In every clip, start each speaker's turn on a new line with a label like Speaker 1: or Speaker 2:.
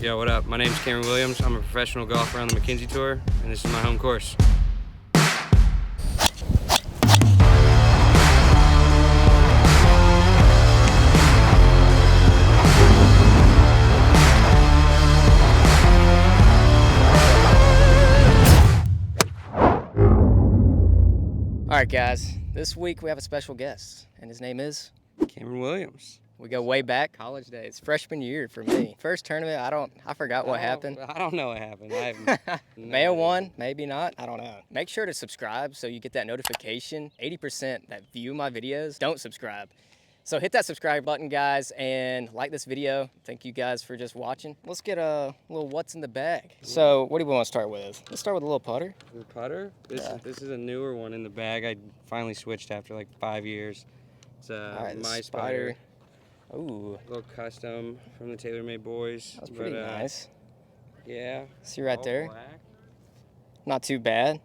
Speaker 1: Yo, what up? My name's Kameron Williams. I'm a professional golfer on the McKenzie Tour, and this is my home course.
Speaker 2: All right, guys, this week we have a special guest, and his name is
Speaker 1: Kameron Williams.
Speaker 2: We go way back, college days, freshman year for me. First tournament, I forgot what happened.
Speaker 1: I don't know what happened.
Speaker 2: May have won, maybe not, I don't know. Make sure to subscribe so you get that notification. 80% that view my videos don't subscribe. So hit that subscribe button, guys, and like this video. Thank you guys for just watching. Let's get a little what's in the bag. So what do we want to start with? Let's start with a little putter.
Speaker 1: The putter? This is a newer one in the bag. I finally switched after like 5 years. It's my spider.
Speaker 2: Ooh.
Speaker 1: A little custom from the TaylorMade boys.
Speaker 2: That's pretty nice.
Speaker 1: Yeah.
Speaker 2: See right there?
Speaker 1: Black.
Speaker 2: Not too bad.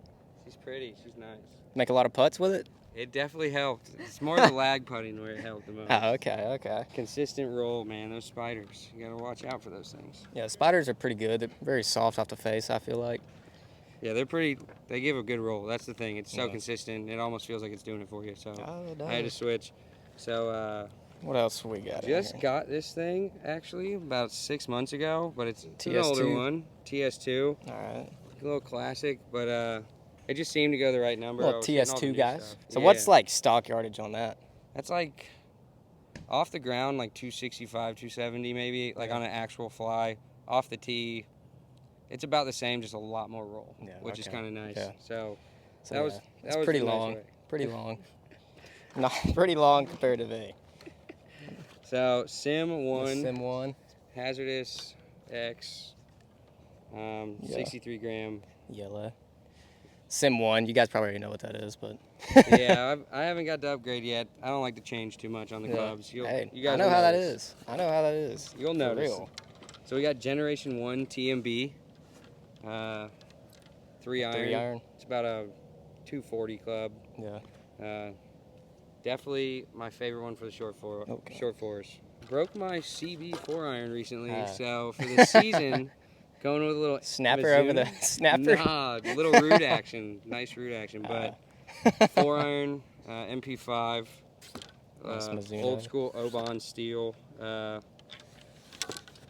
Speaker 1: She's pretty. She's nice.
Speaker 2: Make a lot of putts with it?
Speaker 1: It definitely helped. It's more the lag putting where it helped the most.
Speaker 2: Oh, okay.
Speaker 1: Consistent roll, man. Those spiders. You gotta watch out for those things.
Speaker 2: Yeah, spiders are pretty good. They're very soft off the face, I feel like.
Speaker 1: Yeah, they're pretty. They give a good roll. That's the thing. It's so consistent. It almost feels like it's doing it for you. So I had to switch. So
Speaker 2: what else we got?
Speaker 1: Just got this thing actually about 6 months ago, but it's
Speaker 2: TS2.
Speaker 1: an older one. TS2.
Speaker 2: All right.
Speaker 1: A little classic, but it just seemed to go the right number.
Speaker 2: Well, TS2 guys. So what's like stock yardage on that?
Speaker 1: That's like off the ground, like 265, 270 maybe, like on an actual fly. Off the tee, it's about the same, just a lot more roll, which is kind of nice.
Speaker 2: Yeah.
Speaker 1: So that was
Speaker 2: pretty
Speaker 1: a nice
Speaker 2: long.
Speaker 1: way.
Speaker 2: Pretty long. Not pretty long compared to me.
Speaker 1: So Sim 1.
Speaker 2: Sim 1.
Speaker 1: Hazardous X. 63 gram.
Speaker 2: Yellow. Sim 1, you guys probably already know what that is, but...
Speaker 1: Yeah, I haven't got to upgrade yet. I don't like to change too much on the clubs.
Speaker 2: Hey,
Speaker 1: you guys
Speaker 2: I know how that is. I know how that is.
Speaker 1: You'll notice. Real. So we got Generation 1 TMB. 3 iron. It's about a 240 club.
Speaker 2: Yeah.
Speaker 1: Definitely my favorite one for the short fours. Broke my CB 4 iron recently, so for the season... Going with a little
Speaker 2: snapper
Speaker 1: Mizuno.
Speaker 2: over the snapper.
Speaker 1: Nah, a little root action, nice root action. But 4 iron, MP5, old school Oban steel,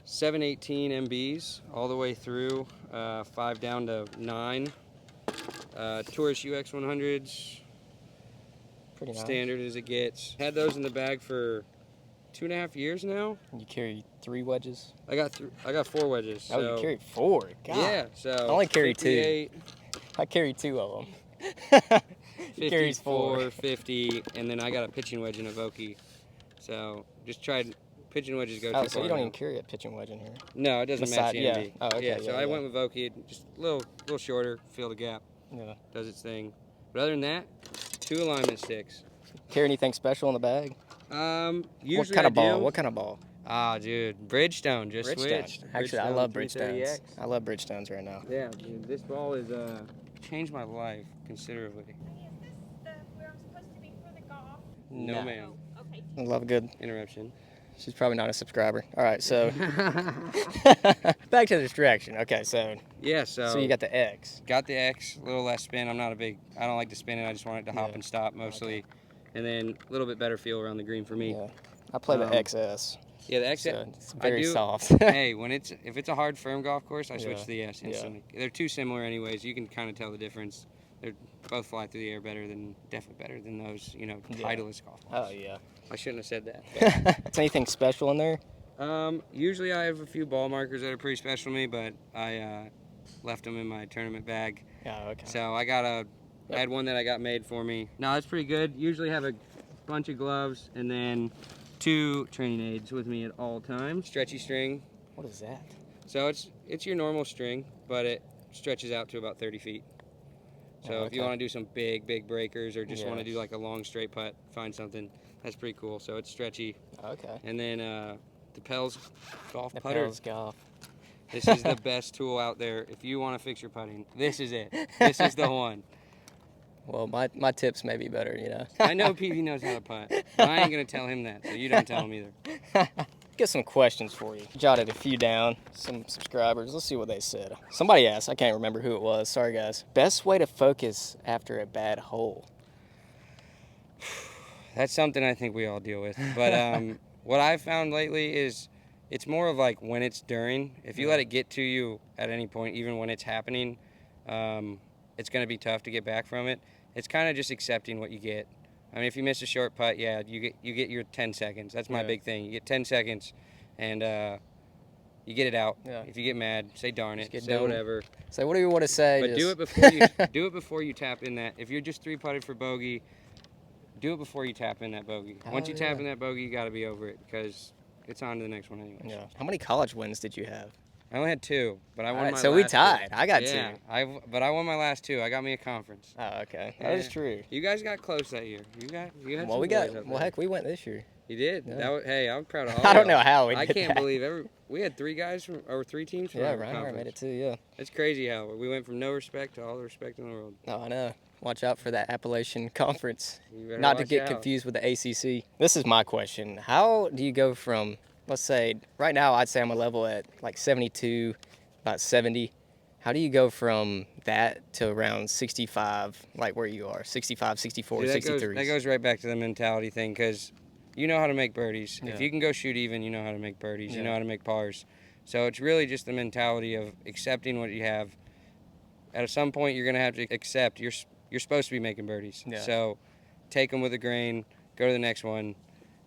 Speaker 1: 718 MBs all the way through, 5 down to 9. Tourist UX 100s,
Speaker 2: pretty nice.
Speaker 1: Standard as it gets. Had those in the bag for 2.5 years now.
Speaker 2: You carry 3 wedges?
Speaker 1: I got 4 wedges.
Speaker 2: Oh,
Speaker 1: so.
Speaker 2: You carry 4? God.
Speaker 1: Yeah, so
Speaker 2: I only carry 2. I carry 2 of them. He carries 4.
Speaker 1: 50, and then I got a pitching wedge in a Vokey. So just tried pitching wedges go too far.
Speaker 2: So you don't even carry a pitching wedge in here?
Speaker 1: No, it doesn't match the MB.
Speaker 2: Oh, okay.
Speaker 1: So I went with Vokey, just a little shorter, fill the gap.
Speaker 2: Yeah.
Speaker 1: Does its thing. But other than that, 2 alignment sticks.
Speaker 2: Carry anything special in the bag?
Speaker 1: Usually
Speaker 2: what kind of ball? What kind of ball?
Speaker 1: Ah, dude, Bridgestone. Switched.
Speaker 2: Actually, I love Bridgestones. I love Bridgestones right now.
Speaker 1: Yeah, dude, this ball has changed my life considerably.
Speaker 3: Is this where I'm supposed to be for the golf?
Speaker 1: No, ma'am.
Speaker 3: Oh, okay.
Speaker 2: I love a good
Speaker 1: interruption.
Speaker 2: She's probably not a subscriber. All right, so back to this direction. Okay, so so you got the X.
Speaker 1: Got the X, a little less spin. I don't like to spin it. I just want it to hop and stop mostly. Okay. And then a little bit better feel around the green for me.
Speaker 2: Yeah. I play the XS.
Speaker 1: Yeah, the XS.
Speaker 2: So it's very soft.
Speaker 1: Hey, if it's a hard firm golf course, I switch to the S instantly. They're too similar anyways. You can kind of tell the difference. They're both fly through the air definitely better than those, Titleist golf balls.
Speaker 2: Oh yeah.
Speaker 1: I shouldn't have said that.
Speaker 2: Is anything special in there?
Speaker 1: Usually I have a few ball markers that are pretty special to me, but I left them in my tournament bag.
Speaker 2: Oh, okay.
Speaker 1: So I had one that I got made for me. No, it's pretty good. Usually have a bunch of gloves and then 2 training aids with me at all times. Stretchy string.
Speaker 2: What is that?
Speaker 1: So it's your normal string, but it stretches out to about 30 feet. So if you want to do some big breakers or just want to do like a long straight putt, find something, that's pretty cool. So it's stretchy.
Speaker 3: Okay.
Speaker 1: And then the Pels golf putter.
Speaker 2: Pels golf.
Speaker 1: This is the best tool out there. If you want to fix your putting, this is it. This is the one.
Speaker 2: Well, my tips may be better,
Speaker 1: I know Peavy knows how to putt, but I ain't going to tell him that, so you don't tell him either.
Speaker 2: Get some questions for you. Jotted a few down. Some subscribers. Let's see what they said. Somebody asked. I can't remember who it was. Sorry, guys. Best way to focus after a bad hole.
Speaker 1: That's something I think we all deal with. But what I've found lately is it's more of like when it's during. If you let it get to you at any point, even when it's happening, it's going to be tough to get back from it. It's kind of just accepting what you get. I mean, if you miss a short putt, yeah, you get your 10 seconds. That's my big thing. You get 10 seconds, and you get it out.
Speaker 2: Yeah.
Speaker 1: If you get mad, say darn it, say
Speaker 2: done.
Speaker 1: whatever.
Speaker 2: Say whatever you want to say.
Speaker 1: But do it before you do it before you tap in that. If you're just 3-putted for bogey, do it before you tap in that bogey. Once you tap in that bogey, you got to be over it because it's on to the next one anyway.
Speaker 2: Yeah. How many college wins did you have?
Speaker 1: I only had 2, but I won my last.
Speaker 2: So we tied.
Speaker 1: 2.
Speaker 2: I got
Speaker 1: yeah,
Speaker 2: 2.
Speaker 1: But I won my last 2. I got me a conference.
Speaker 2: Oh, okay. That is true.
Speaker 1: You guys got close that year. You had
Speaker 2: Well,
Speaker 1: some
Speaker 2: we
Speaker 1: boys
Speaker 2: got.
Speaker 1: up
Speaker 2: Well,
Speaker 1: there.
Speaker 2: heck, we went this year.
Speaker 1: You did.
Speaker 2: Yeah.
Speaker 1: Hey, I'm proud of all.
Speaker 2: I don't know
Speaker 1: y'all.
Speaker 2: how we
Speaker 1: I
Speaker 2: did
Speaker 1: can't
Speaker 2: that.
Speaker 1: believe we had 3 guys or 3 teams from our
Speaker 2: Reinhardt
Speaker 1: conference.
Speaker 2: made it too. Yeah.
Speaker 1: It's crazy how we went from no respect to all the respect in the world.
Speaker 2: Oh, I know. Watch out for that Appalachian Conference.
Speaker 1: You better
Speaker 2: Not to
Speaker 1: watch
Speaker 2: get
Speaker 1: out.
Speaker 2: confused with the ACC. This is my question. How do you go from, let's say, right now I'd say I'm a level at like 72, about 70. How do you go from that to around 65, like where you are, 65, 64,
Speaker 1: See,
Speaker 2: 63?
Speaker 1: that goes right back to the mentality thing because you know how to make birdies.
Speaker 2: Yeah.
Speaker 1: If you can go shoot even, you know how to make birdies. You
Speaker 2: Yeah.
Speaker 1: know how to make pars. So it's really just the mentality of accepting what you have. At some point, you're going to have to accept you're supposed to be making birdies.
Speaker 2: Yeah.
Speaker 1: So take them with a grain, go to the next one.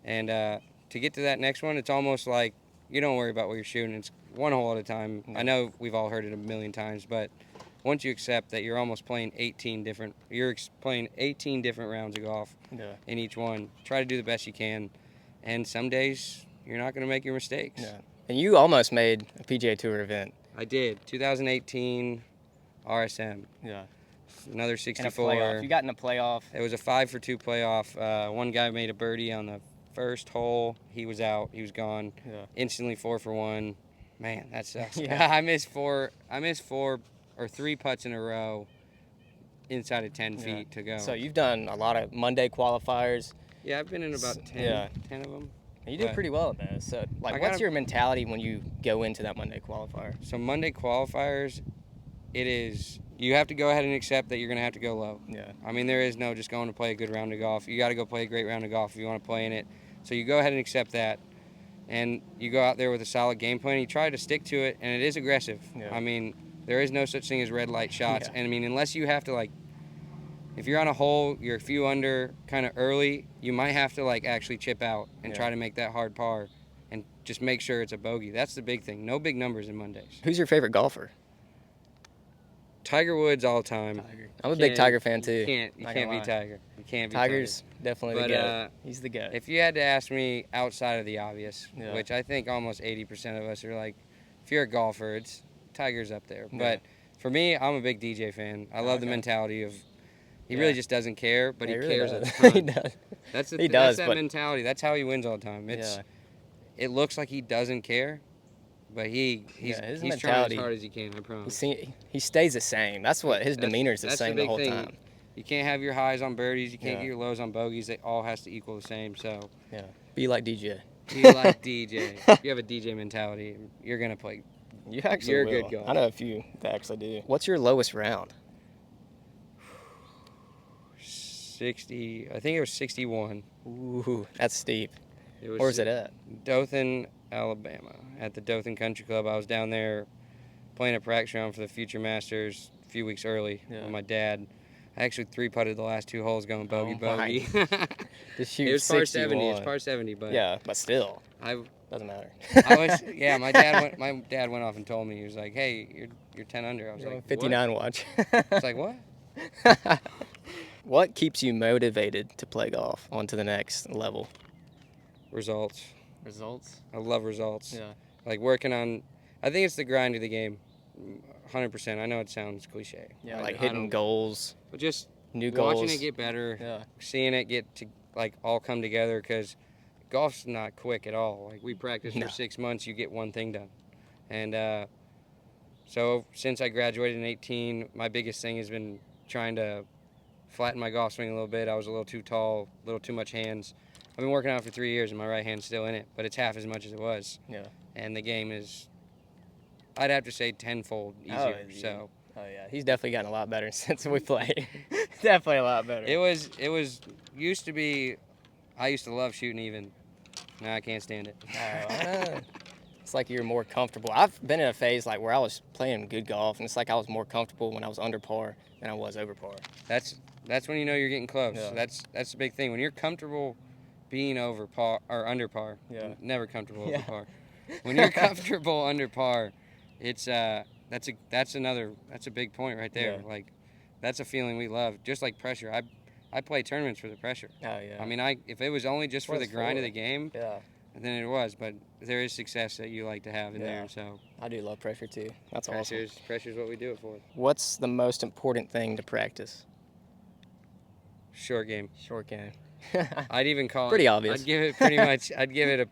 Speaker 1: And to get to that next one, it's almost like you don't worry about what you're shooting. It's one hole at a time.
Speaker 2: Yeah.
Speaker 1: I know we've all heard it a million times, but once you accept that you're almost playing 18 different rounds of golf in each one, try to do the best you can. And some days you're not going to make your mistakes.
Speaker 2: Yeah. And you almost made a PGA Tour event.
Speaker 1: I did. 2018 RSM.
Speaker 2: Yeah.
Speaker 1: Another 64.
Speaker 2: You got in a playoff.
Speaker 1: It was a 5-for-2 playoff. One guy made a birdie on the first hole. He was out. He was gone.
Speaker 2: Yeah.
Speaker 1: Instantly 4-for-1. Man, that sucks.
Speaker 2: Yeah.
Speaker 1: I missed 4 or 3 putts in a row inside of 10 feet to go.
Speaker 2: So you've done a lot of Monday qualifiers.
Speaker 1: Yeah, I've been in about 10,
Speaker 2: Yeah.
Speaker 1: 10 of them.
Speaker 2: And you did pretty well at that. So, like, what's your mentality when you go into that Monday qualifier?
Speaker 1: So Monday qualifiers, you have to go ahead and accept that you're going to have to go low.
Speaker 2: Yeah.
Speaker 1: I mean, there is no just going to play a good round of golf. You got to go play a great round of golf if you want to play in it. So you go ahead and accept that. And you go out there with a solid game plan. You try to stick to it, and it is aggressive.
Speaker 2: Yeah.
Speaker 1: I mean, there is no such thing as red light shots.
Speaker 2: Yeah.
Speaker 1: And, I mean, unless you have to, like, if you're on a hole, you're a few under kind of early, you might have to, like, actually chip out and try to make that hard par and just make sure it's a bogey. That's the big thing. No big numbers in Mondays.
Speaker 2: Who's your favorite golfer?
Speaker 1: Tiger Woods all time.
Speaker 2: I'm a big Tiger fan, too.
Speaker 1: You can't beat Tiger. You can't beat
Speaker 2: Tiger's definitely the
Speaker 1: But,
Speaker 2: GOAT. He's the GOAT.
Speaker 1: If you had to ask me outside of the obvious,
Speaker 2: Yeah.
Speaker 1: which I think almost 80% of us are like, if you're a golfer, it's Tiger's up there.
Speaker 2: Yeah.
Speaker 1: But for me, I'm a big DJ fan. I love the mentality of he really just doesn't care, but he
Speaker 2: really
Speaker 1: cares
Speaker 2: does.
Speaker 1: a ton.
Speaker 2: He does.
Speaker 1: That's
Speaker 2: does,
Speaker 1: that
Speaker 2: but-
Speaker 1: mentality. That's how he wins all the time. It looks like he doesn't care, but he's
Speaker 2: his
Speaker 1: trying
Speaker 2: mentality-
Speaker 1: as hard as he can, I promise.
Speaker 2: He stays the same. That's what his demeanor's the
Speaker 1: That's
Speaker 2: same
Speaker 1: the
Speaker 2: the
Speaker 1: big
Speaker 2: whole
Speaker 1: thing.
Speaker 2: time.
Speaker 1: You can't have your highs on birdies. You can't
Speaker 2: Yeah.
Speaker 1: get your lows on bogeys. It all has to equal the same. So
Speaker 2: Yeah. Be like DJ.
Speaker 1: be like DJ. If you have a DJ mentality, you're gonna play.
Speaker 2: You actually
Speaker 1: You're a
Speaker 2: will.
Speaker 1: good golfer.
Speaker 2: I know a few that actually do. What's your lowest round?
Speaker 1: 60. I think it was 61.
Speaker 2: Ooh, that's steep.
Speaker 1: It was
Speaker 2: Where's it at?
Speaker 1: Dothan, Alabama, at the Dothan Country Club. I was down there playing a practice round for the Future Masters a few weeks early with my dad. I actually 3-putted the last 2 holes going bogey.
Speaker 2: To shoot
Speaker 1: It was par 70.
Speaker 2: 61.
Speaker 1: It's par 70, but
Speaker 2: Yeah, but still,
Speaker 1: I
Speaker 2: doesn't matter.
Speaker 1: my dad went off and told me. He was like, "Hey, you're 10 under." I was like,
Speaker 2: 59 watch.
Speaker 1: What? I was like, "What?"
Speaker 2: What keeps you motivated to play golf on to the next level?
Speaker 1: Results.
Speaker 2: Results?
Speaker 1: I love results.
Speaker 2: Yeah.
Speaker 1: Like working on, I think it's the grind of the game, 100%. I know it sounds cliche.
Speaker 2: Yeah,
Speaker 1: I
Speaker 2: like
Speaker 1: don't-
Speaker 2: hitting goals,
Speaker 1: But just
Speaker 2: new goals.
Speaker 1: watching it get better,
Speaker 2: Yeah.
Speaker 1: seeing it get to like all come together because golf's not quick at all. Like we practice
Speaker 2: No.
Speaker 1: for 6 months, you get one thing done. And so since I graduated in 18, my biggest thing has been trying to flatten my golf swing a little bit. I was a little too tall, a little too much hands. I've been working out for 3 years and my right hand's still in it, but it's half as much as it was.
Speaker 2: Yeah.
Speaker 1: And the game is, I'd have to say, tenfold easier. So.
Speaker 2: Oh yeah, he's definitely gotten a lot better since we played. Definitely a lot better.
Speaker 1: It was used to be. I used to love shooting even. Now I can't stand it.
Speaker 2: It's like you're more comfortable. I've been in a phase like where I was playing good golf, and it's like I was more comfortable when I was under par than I was over par.
Speaker 1: That's when you know you're getting close.
Speaker 2: Yeah.
Speaker 1: That's the big thing. When you're comfortable being over par or under par.
Speaker 2: Yeah.
Speaker 1: Never comfortable over par. When you're comfortable under par, it's that's a big point right there.
Speaker 2: Yeah.
Speaker 1: Like that's a feeling we love. Just like pressure. I play tournaments for the pressure.
Speaker 2: Oh yeah.
Speaker 1: I mean, if it was only just for the grind of the game,
Speaker 2: yeah,
Speaker 1: then it was. But there is success that you like to have in there. So
Speaker 2: I do love pressure too. That's awesome.
Speaker 1: Pressure's what we do it for.
Speaker 2: What's the most important thing to practice?
Speaker 1: Short game.
Speaker 2: Short game.
Speaker 1: I'd even call
Speaker 2: pretty
Speaker 1: it.
Speaker 2: obvious.
Speaker 1: I'd give it pretty much. I'd give it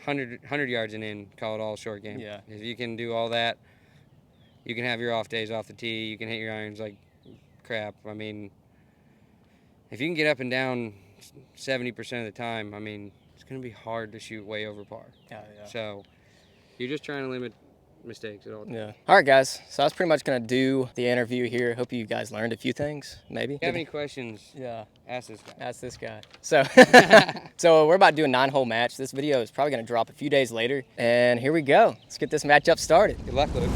Speaker 1: 100 yards and in. Call it all short game.
Speaker 2: Yeah.
Speaker 1: If you can do all that, you can have your off days off the tee. You can hit your irons like crap. I mean, if you can get up and down 70% of the time, I mean, it's going to be hard to shoot way over par.
Speaker 2: Oh, yeah.
Speaker 1: So you're just trying to limit mistakes at all times.
Speaker 2: Yeah. All right, guys. So that's pretty much going to do the interview here. Hope you guys learned a few things, maybe.
Speaker 1: If you have any questions,
Speaker 2: Yeah.
Speaker 1: ask this guy.
Speaker 2: Ask this guy. So, so we're about to do a 9-hole match. This video is probably going to drop a few days later. And here we go. Let's get this matchup started.
Speaker 1: Good luck, Luke.